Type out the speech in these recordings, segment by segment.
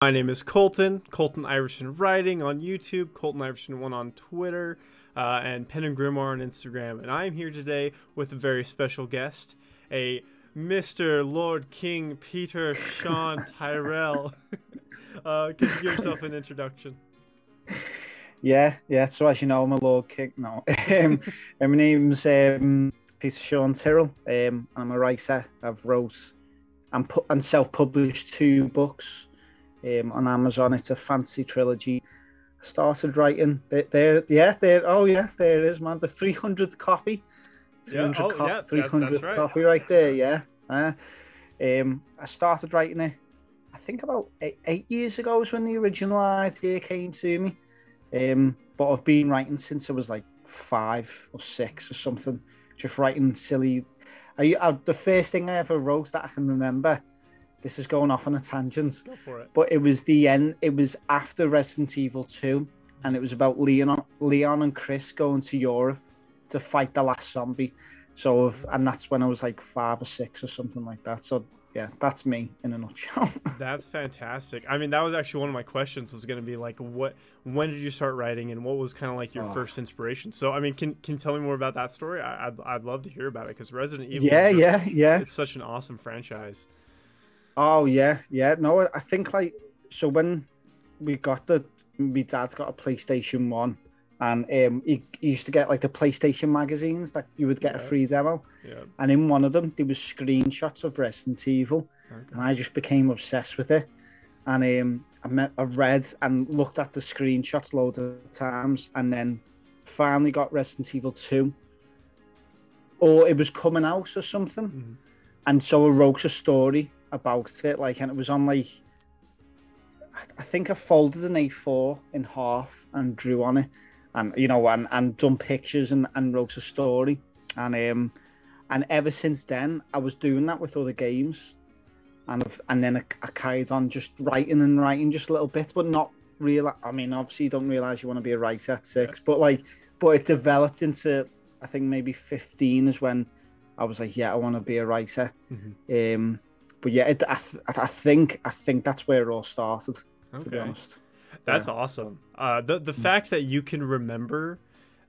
My name is Colton, Colton Iverson Writing on YouTube, Colton Iverson 1 on Twitter, and Pen and Grimoire on Instagram. And I am here today with a very special guest, a Mr. Lord King Peter-Shaun Tyrell. Could you give yourself an introduction? Yeah. So as you know, I'm a Lord King. No, my name's Peter-Shaun Tyrell. I'm a writer. I've wrote and self-published 2 books on Amazon. It's a fantasy trilogy. I started writing there. Oh yeah, there it is, man. The 300th copy. Yeah. Oh, yeah. 300th that's right. copy right there. Yeah. I started writing it. I think about 8 years ago was when the original idea came to me. But I've been writing since I was like 5 or 6 or something. Just writing silly. The first thing I ever wrote that I can remember. This is going off on a tangent. Go for it. But it was the end. It was after Resident Evil 2, and it was about Leon and Chris going to Europe to fight the last zombie. And that's when I was like 5 or 6 or something like that. So yeah, that's me in a nutshell. That's fantastic. I mean, that was actually one of my questions, was going to be like, when did you start writing, and what was kind of like your first inspiration? So, I mean, can you tell me more about that story? I'd love to hear about it, because Resident Evil Yeah. It's such an awesome franchise. Oh yeah. No, I think like, so when my dad got a PlayStation 1, and he used to get like the PlayStation magazines that you would get a free demo. Yeah. And in one of them, there was screenshots of Resident Evil. Okay. And I just became obsessed with it. And I read and looked at the screenshots loads of times, and then finally got Resident Evil 2. Or it was coming out or something. Mm-hmm. And so I wrote a story about it, like, and it was on like, I think I folded an A4 in half and drew on it, and and done pictures and wrote a story, and ever since then I was doing that with other games, and then I carried on just writing just a little bit, but not real. I mean, obviously you don't realize you want to be a writer at 6, but it developed into, I think maybe 15 is when I was like, yeah, I want to be a writer. Mm-hmm. But yeah, I think that's where it all started. Okay. To be honest, that's awesome. The fact that you can remember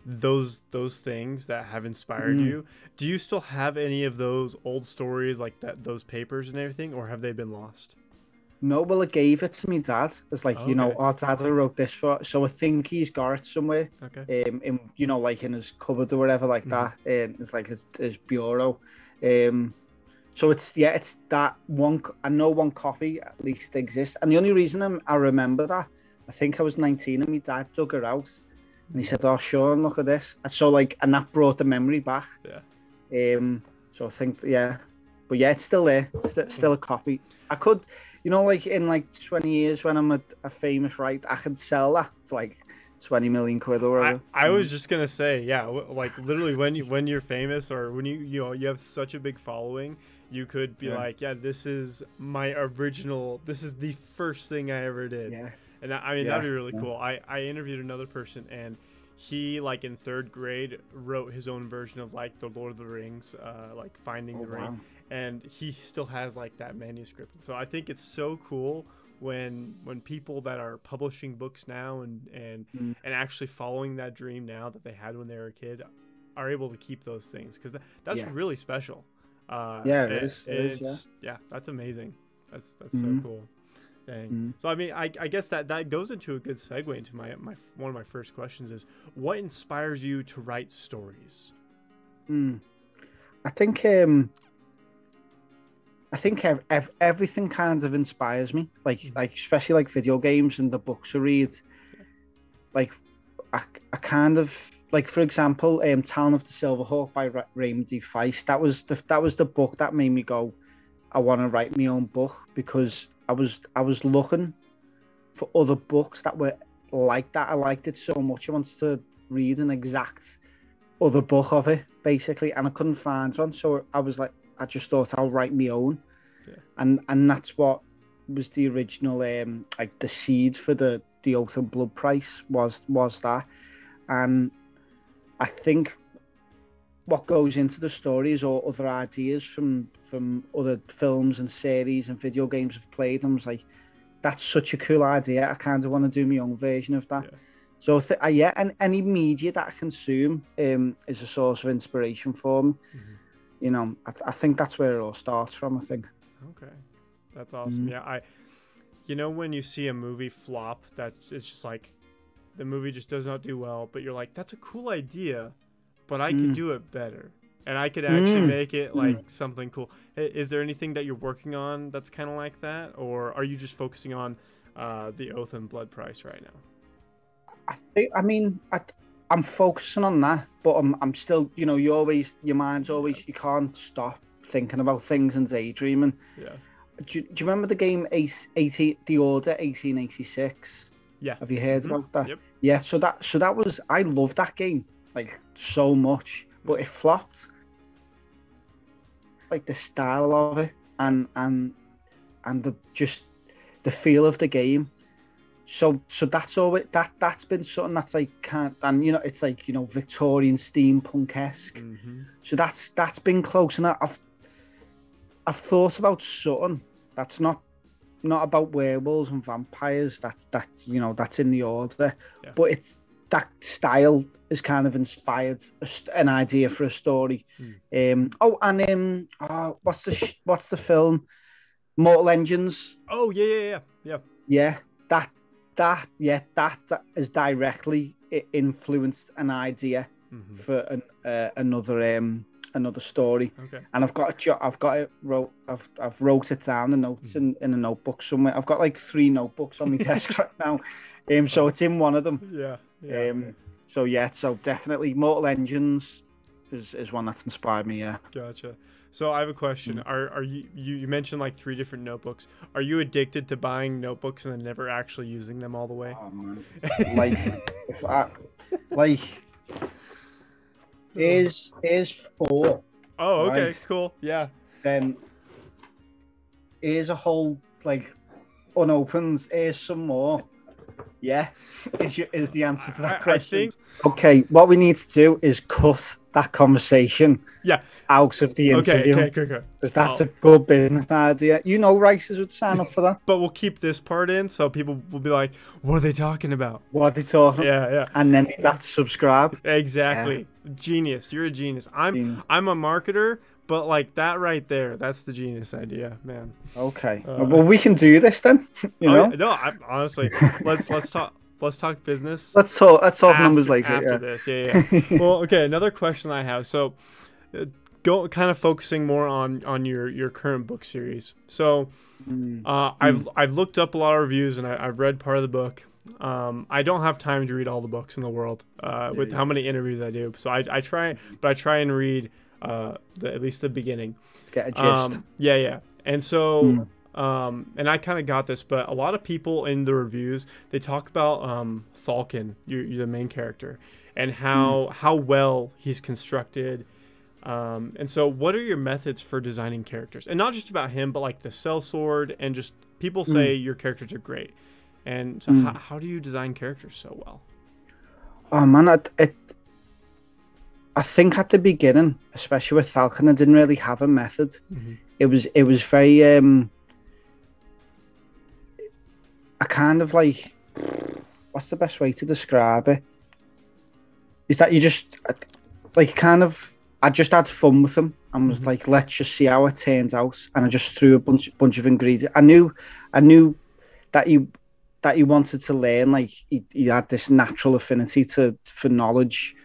those things that have inspired you. Do you still have any of those old stories, like those papers and everything, or have they been lost? No, well, I gave it to my dad. It's like, oh, Dad, I wrote this for. So I think he's got it somewhere. Okay. In like in his cupboard or whatever, like that. It's like his bureau. So it's that one. I know one copy at least exists, and the only reason I remember that, I think I was 19, and my dad dug her out, and he said, "Oh, Sean, look at this." And so and that brought the memory back. Yeah. So I think but yeah, it's still there. It's still a copy. I could, like in like 20 years when I'm a famous writer, I could sell that for like 20 million quid or whatever. I was just gonna say, yeah, like literally when you're famous, or when you have such a big following, you could be like, yeah, this is my original, this is the first thing I ever did. Yeah. And I mean, that'd be really cool. I interviewed another person, and he, like in 3rd grade, wrote his own version of like the Lord of the Rings, like Finding the Ring, and he still has like that manuscript. And so I think it's so cool when people that are publishing books now and actually following that dream now that they had when they were a kid are able to keep those things, because that's really special. It is. Yeah, that's amazing. That's so cool. Dang. So I mean, I guess that goes into a good segue into my one of my first questions is, what inspires you to write stories? I think everything kind of inspires me, like especially like video games and the books I read. Like I kind of, like, for example, Talon of the Silverhawk by Raymond D. Feist. That was the book that made me go, I want to write my own book, because I was looking for other books that were like that. I liked it so much. I wanted to read an exact other book of it, basically, and I couldn't find one. So I was like, I just thought I'll write my own. Yeah. And that's what was the original, like the seed for the Oath and Blood prize was that. And I think what goes into the stories or other ideas from other films and series and video games I've played, and was like, that's such a cool idea. I kind of want to do my own version of that. Yeah. So yeah, and any media that I consume is a source of inspiration for me. You know, I think that's where it all starts from, I think. Okay, that's awesome. Yeah, you know, when you see a movie flop, that it's just like the movie just does not do well, but you're like, that's a cool idea, but I could do it better, and I could actually make it like something cool. Is there anything that you're working on that's kind of like that, or are you just focusing on the Oath and Blood Price right now? I'm focusing on that, but I'm still, you know, your mind's always, you can't stop thinking about things and daydreaming. Yeah. Do you remember the game The Order 1886? Yeah. Have you heard about that? Yep. Yeah. So that was, I loved that game like so much, but it flopped. Like the style of it and the feel of the game. So that's all. That's been something that's like and you know, it's like, you know, Victorian steampunk-esque. So that's been close, and I've thought about something that's not about werewolves and vampires. That's you know, that's in The Order, but it's that style is kind of inspired an idea for a story. What's the film? Mortal Engines. Oh yeah. Yeah, that has directly influenced an idea for another story. Okay. And I've wrote it down in notes in a notebook somewhere. I've got like 3 notebooks on my desk right now. So it's in one of them. Yeah. So definitely Mortal Engines is one that's inspired me. Yeah. Gotcha. So I have a question. Are you mentioned like 3 different notebooks. Are you addicted to buying notebooks and then never actually using them all the way? Oh, man. Here's 4. Oh, okay, right? Cool. Yeah. Then here's a whole like unopened. Here's some more. Yeah, is the answer to that question. Okay, what we need to do is cut that conversation out of the interview. Okay. Because that's a good business idea. You know, Rices would sign up for that. But we'll keep this part in so people will be like, what are they talking about? What are they talking about? Yeah. And then they'd have to subscribe. Exactly. Yeah. Genius. You're a genius. I'm a marketer, but like that right there, that's the genius idea, man. Okay. Well, we can do this then. You know? No, honestly, let's talk. Let's talk business. Let's talk numbers later. After this, yeah. Well, okay. Another question I have. So, kind of focusing more on your current book series. So, I've looked up a lot of reviews and I've read part of the book. I don't have time to read all the books in the world with how many interviews I do. So I try and read at least the beginning. To get a gist. Yeah. And so. And I kind of got this, but a lot of people in the reviews, they talk about Falcon, you're the main character, and how well he's constructed. And so what are your methods for designing characters? And not just about him, but like the sellsword, and just people say your characters are great. And so how do you design characters so well? Oh man, I think at the beginning, especially with Falcon, I didn't really have a method. It was very I kind of like, what's the best way to describe it? Is that you just like kind of, I just had fun with them and was like, let's just see how it turns out. And I just threw a bunch of ingredients. I knew that he wanted to learn. Like he had this natural affinity for knowledge,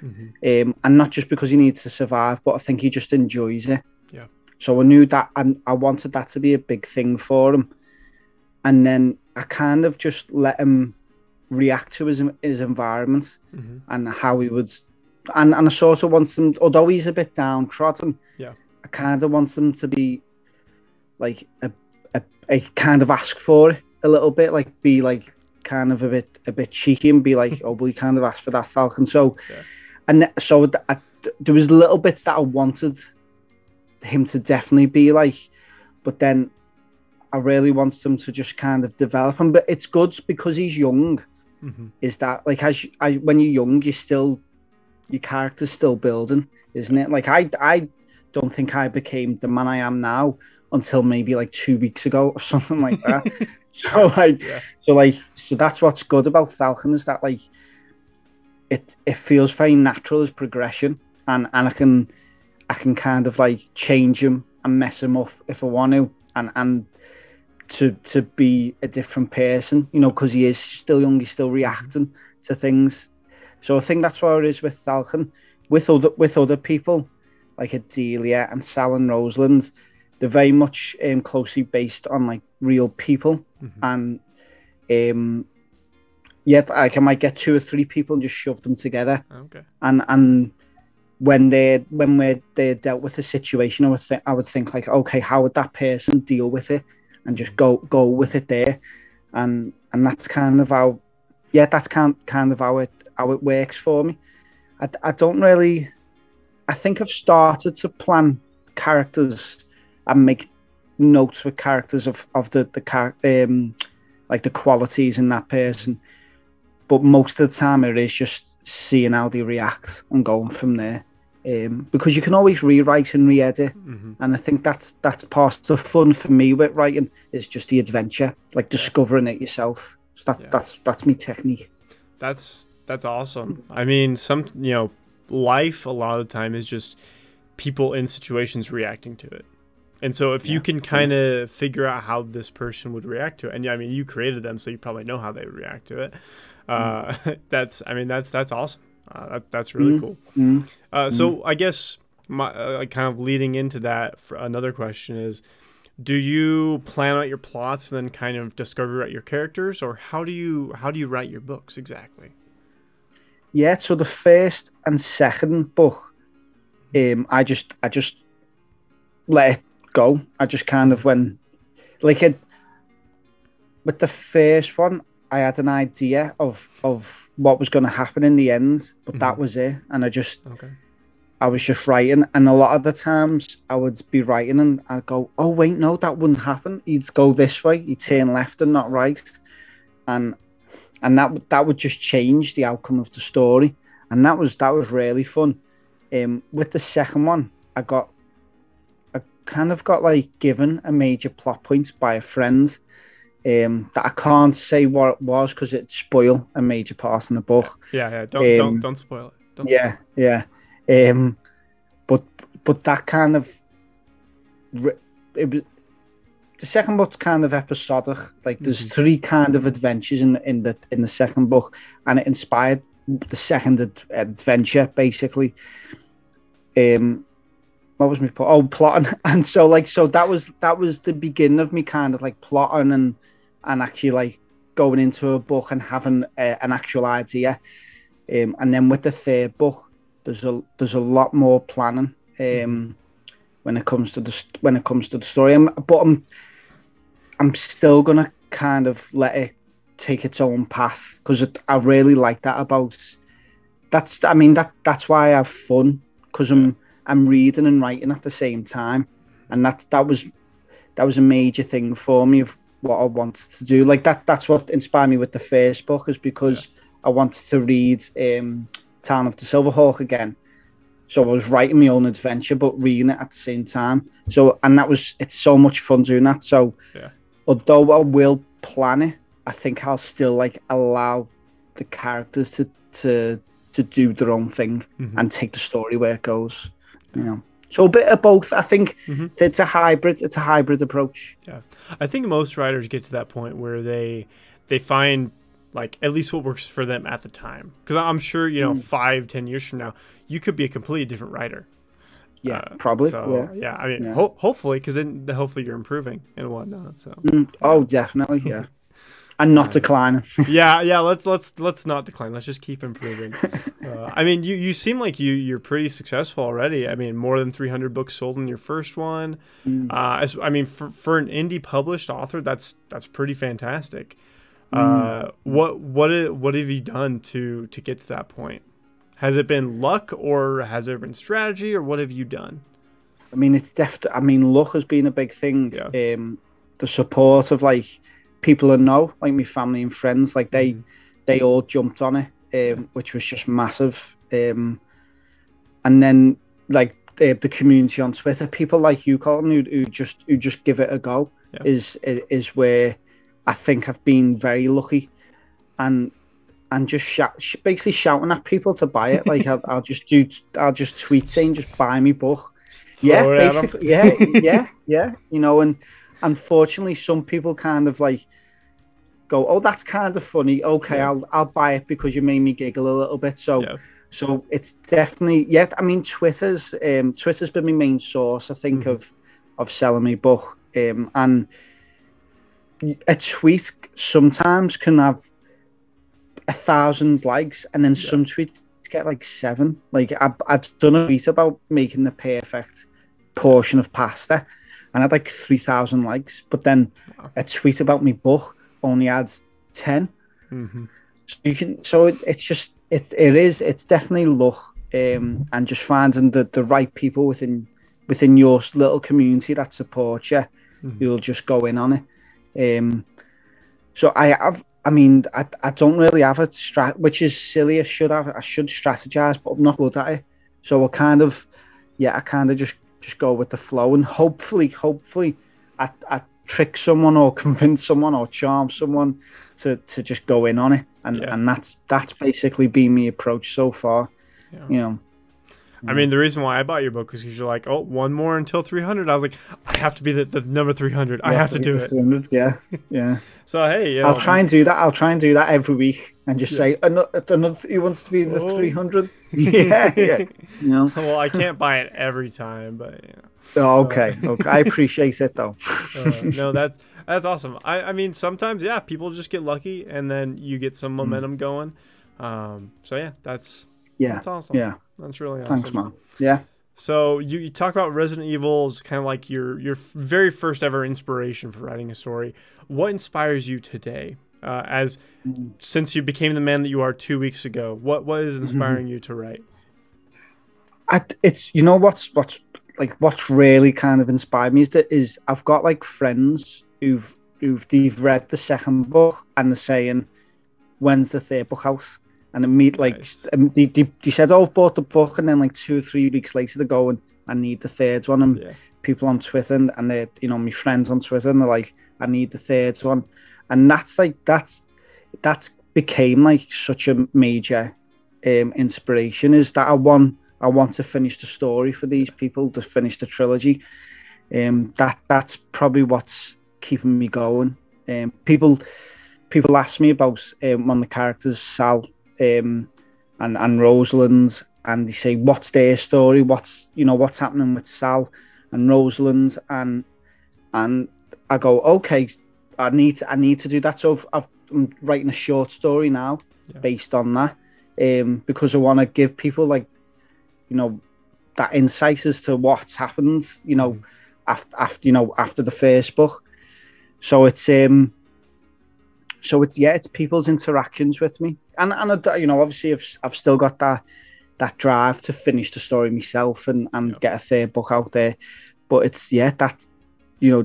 and not just because he needs to survive, but I think he just enjoys it. Yeah. So I knew that, and I wanted that to be a big thing for him. And then I kind of just let him react to his environment and how he would, and I sort of want him, although he's a bit downtrodden, I kind of want him to be like a kind of ask for it a little bit, like be like kind of a bit cheeky and be like, oh, we kind of asked for that, Falcon. So, and so there was little bits that I wanted him to definitely be like, but then I really want them to just kind of develop him. But it's good because he's young. Is that like when you're young, your character's still building, isn't it? Like I don't think I became the man I am now until maybe like 2 weeks ago or something like that. So like, yeah. so that's what's good about Falcon, is that like it feels very natural as progression, and I can kind of like change him and mess him up if I want to, and to be a different person, you know, because he is still young, he's still reacting to things. So I think that's what it is with Falcon. With other people like Adelia and Sal and Roseland, they're very much closely based on like real people, and yeah, like I might get 2 or 3 people and just shove them together. Okay. And when they're dealt with a situation, I would think like, okay, how would that person deal with it, and just go with it there, and that's kind of how, yeah, that's kind of how it works for me. I don't really. I think I've started to plan characters and make notes with characters of the character, like the qualities in that person. But most of the time, it is just seeing how they react and going from there. Because you can always rewrite and re-edit, and I think that's part of the fun for me with writing, is just the adventure, like discovering it yourself. So that's my technique. That's awesome. I mean, life a lot of the time is just people in situations reacting to it. And so if you can kind of figure out how this person would react to it, and I mean, you created them, so you probably know how they would react to it. That's awesome. That's really cool. So I guess my kind of leading into that, for another question is, do you plan out your plots and then kind of discover out your characters, or how do you write your books exactly? Yeah, so the first and second book, I just let it go. I just kind of went like it. With the first one, I had an idea of what was going to happen in the end, but that was it. And I was just writing, and a lot of the times I would be writing and I'd go, "Oh wait, no, that wouldn't happen. He'd go this way. He'd turn left and not right," and that would just change the outcome of the story, and that was really fun. With the second one, I kind of got like given a major plot point by a friend, that I can't say what it was because it'd spoil a major part in the book. Yeah. Don't spoil it. Yeah. But that kind of it was. The second book's kind of episodic. Like there's 3 kind of adventures in the second book, and it inspired the second adventure basically. What was my point? Oh, plotting. And so that was the beginning of me kind of like plotting and actually like going into a book and having an actual idea. And then with the third book, there's a lot more planning when it comes to the story. But I'm still gonna kind of let it take its own path, because I really like that about. That's why I have fun, because I'm reading and writing at the same time, and that was a major thing for me of what I wanted to do. Like that's what inspired me with the first book, is because I wanted to read Town of the Silverhawk again. So I was writing my own adventure, but reading it at the same time. So, and it's so much fun doing that. So although I will plan it, I think I'll still like allow the characters to do their own thing and take the story where it goes. You know, so a bit of both. I think it's a hybrid. It's a hybrid approach. Yeah, I think most writers get to that point where they find like at least what works for them at the time. Because I'm sure 5-10 years from now, you could be a completely different writer. Yeah, probably. So, yeah. I mean, hopefully, because then hopefully you're improving and whatnot. So. Oh, definitely. Yeah. And not declining. yeah. Let's not decline. Let's just keep improving. I mean, you seem like you're pretty successful already. I mean, more than 300 books sold in your first one. I mean, for an indie published author, that's pretty fantastic. What have you done to get to that point? Has it been luck, or has there been strategy, or what have you done? I mean, it's I mean, luck has been a big thing. Yeah. The support of like people I know, like my family and friends, like they all jumped on it, which was just massive. And then like the community on Twitter, people like you, Colin, who just give it a go, is where I think I've been very lucky, and just basically shouting at people to buy it. Like I'll just tweet saying, just buy me book. Just Yeah, throw it at 'em. basically, yeah. You know, and unfortunately, some people kind of like go, "Oh, that's kind of funny. Okay, Yeah. I'll buy it because you made me giggle a little bit." So, Yeah. so it's definitely, yeah. I mean, Twitter's been my main source, I think, of selling me book. And a tweet sometimes can have 1,000 likes, and then some tweets get like 7. Like I'd done a tweet about making the perfect portion of pasta, and I had like 3,000 likes. But then a tweet about my book only adds 10. So you can, so it's definitely luck, and just finding the right people within your little community that support you. You'll just go in on it. So I mean, I don't really have a strat, which is silly. I should strategize, but I'm not good at it. So I kind of just go with the flow, and hopefully I trick someone or convince someone or charm someone to just go in on it. And that's basically been my approach so far. You know. I mean, the reason why I bought your book is because you're like, oh, one more until 300. I was like, I have to be the number 300. I have to do it. 300, yeah. So hey, I'll try and do that. I'll try and do that every week and just say another. He wants to be the 300. Yeah. You know. Well, I can't buy it every time, but Oh, okay. I appreciate it though. No, that's awesome. I mean, sometimes people just get lucky, and then you get some momentum going. So that's awesome. Yeah. That's really awesome. Thanks, man. Yeah. So you talk about Resident Evil as kind of like your very first ever inspiration for writing a story. What inspires you today? Since you became the man that you are 2 weeks ago, what is inspiring you to write? It's what's really kind of inspired me is I've got like friends who've read the second book and they're saying, when's the third book out? And then meet like they said, oh, I've bought the book, and then like 2 or 3 weeks later they go and I need the third one. And people on Twitter and they're, my friends on Twitter, and they're like, I need the third one. And that's became like such a major inspiration, is that I want to finish the story for these people, to finish the trilogy. That's probably what's keeping me going. People ask me about one of the characters, Sal, and Rosalind, and they say, what's their story? What's happening with Sal and Rosalind? And I go, okay, I need to do that. So I'm writing a short story now based on that, because I want to give people like, that insight as to what's happened, after the first book. So it's people's interactions with me, and obviously I've still got that drive to finish the story myself and get a third book out there. But it's that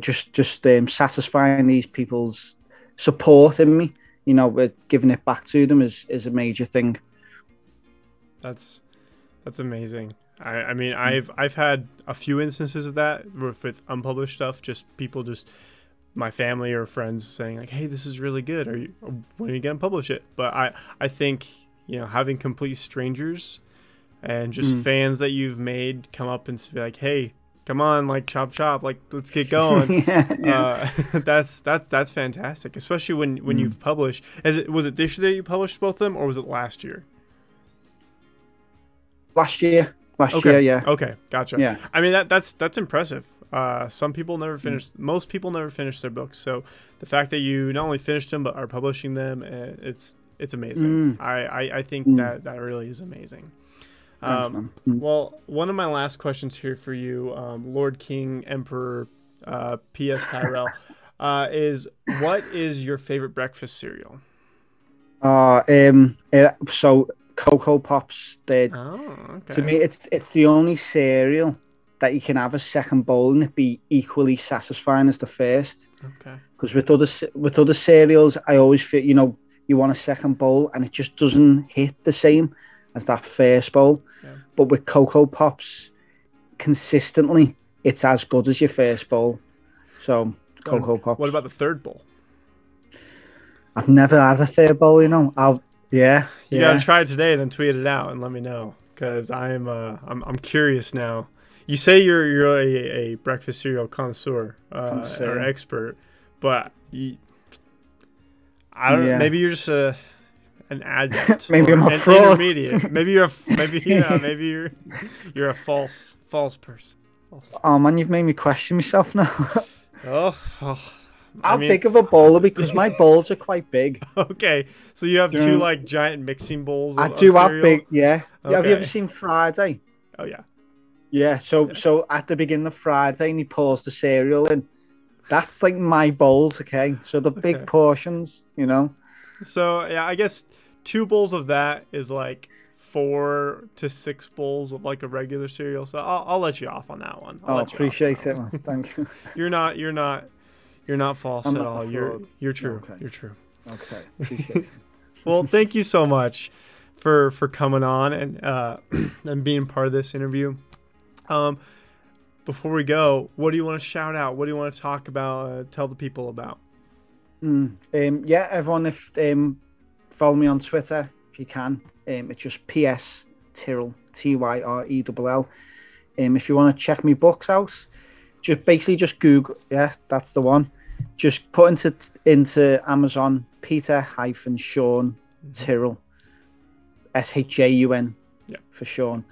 just satisfying these people's support in me, with giving it back to them is a major thing. That's amazing. I mean, I've had a few instances of that with unpublished stuff. Just people, my family or friends saying like, "Hey, this is really good. When are you gonna publish it?" But I think having complete strangers and just fans that you've made come up and be like, "Hey, come on, like chop, like let's get going." That's fantastic, especially when you've published. Was it this year that you published both of them, or was it last year? Last year, yeah. Okay, gotcha. Yeah. I mean that's impressive. Some people never finish. Most people never finish their books. So the fact that you not only finished them but are publishing them, it's amazing. I think that really is amazing. Thanks, man. Well, one of my last questions here for you, Lord King Emperor Peter-Shaun Tyrell, is what is your favorite breakfast cereal? So Cocoa Pops. To me, it's the only cereal that you can have a second bowl and it be equally satisfying as the first. Okay. Because with other cereals, I always feel you want a second bowl and it just doesn't hit the same as that first bowl. Yeah. But with Cocoa Pops, consistently, it's as good as your first bowl. So Cocoa Pops. What about the third bowl? I've never had a third bowl, you know. You gotta try it today and then tweet it out and let me know, because I'm curious now. You say you're a breakfast cereal connoisseur or expert, but I don't know, maybe you're just an adept. Maybe I'm a fraud. Intermediate. Maybe you're a false person. Oh man, you've made me question myself now. How big of a bowl? Because my bowls are quite big. Okay, so you have two like giant mixing bowls. I do have big, yeah. Okay. Have you ever seen Friday? Oh yeah. Yeah. So at the beginning of Friday, and he pours the cereal in. That's like my bowls, okay? So the big portions, you know. So yeah, I guess 2 bowls of that is like 4 to 6 bowls of like a regular cereal. So I'll let you off on that one. I appreciate it, man. Thank you. You're not false at all. You're true. Okay. You're true. Okay. Appreciate it. Well, thank you so much for coming on and being part of this interview. Before we go, what do you want to shout out? What do you want to talk about? Tell the people about? Yeah, everyone, if follow me on Twitter if you can. It's just PS Tyrell, Tyrell. If you want to check me books out, just Google. Yeah, that's the one. Just put into Amazon Peter-Shaun Tyrell, Shaun, for Sean,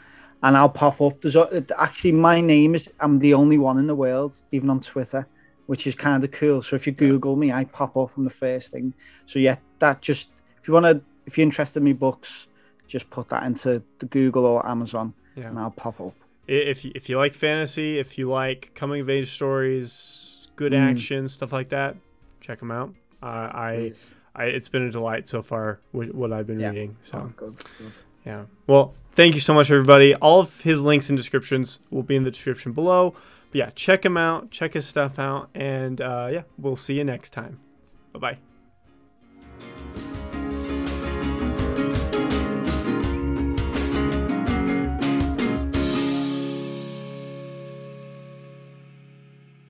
and I'll pop up. There's actually my name I'm the only one in the world, even on Twitter, which is kind of cool. So if you Google me, I pop up from the first thing. So yeah, if you're interested in me books, just put that into the Google or Amazon, and I'll pop up. If you like fantasy, if you like coming of age stories, good action, stuff like that, check them out. It's been a delight so far with what I've been reading. So good. Yeah. Well, thank you so much, everybody. All of his links and descriptions will be in the description below. But yeah, check him out, check his stuff out, and we'll see you next time. Bye-bye.